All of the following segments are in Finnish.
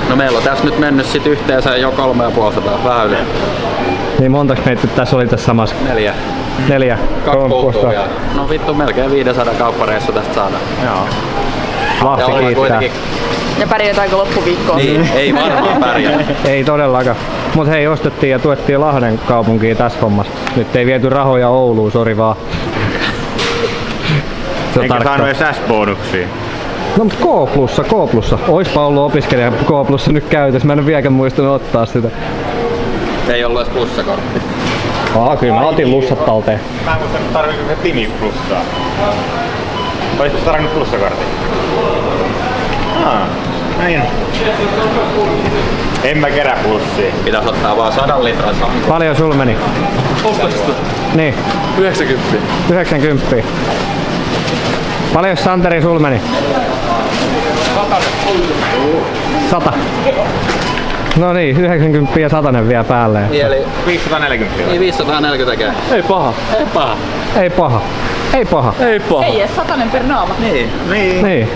No meillä on tässä nyt mennyt sit yhteensä jo 350, vähän yli. Niin montaks meitä tässä oli tässä samassa? 4. 4. 2 puuttuu vielä. No vittu, melkein 500 kauppareissu tästä saadaan. Joo. Lahti kiittää. Ja pärjätäänkö loppuviikkoon? Niin, ei varmaan pärjää. Ei todellakaan. Mut hei, ostettiin ja tuettiin Lahden kaupunkia tässä hommassa. Nyt ei viety rahoja Ouluun, sori vaan. Eikä saanut edes S-bonuksia. No mut K+. Oispa ollut opiskelija K+ nyt käytössä, mä en vieläkään muistanut ottaa sitä. Ei ollut edes plussakortti. Kyllä mä otin lussat talteen. Mä en muista, tarviiko se Timi plussaa. Olisitko tarvinnut plussakortin? Näin. En mä kerää plussia. Pitäis ottaa vaan 100 litran sanko. Paljon sul meni? Ostoksesta? Niin, 90. 90. Paljon Santeri sul meni? 100. No niin, 90 ja 100 vielä päälle. Eli 540. niin 540 tekee. Ei paha. Ei paha. Ei paha. Ei paha. Ei paha. Ei edes 100 per naama. Niin. Niin.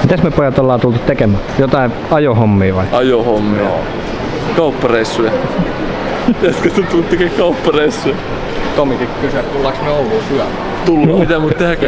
Mitäs me pojat ollaan tultu tekemään? Jotain ajohommia vai? Ajohommia. Kauppareissuja. Jätkä tuntuu tekee kauppareissuja. Tomikin kysyi, että tullaanko me Ouluun syömään. Tullut. Mitä mun tehdä?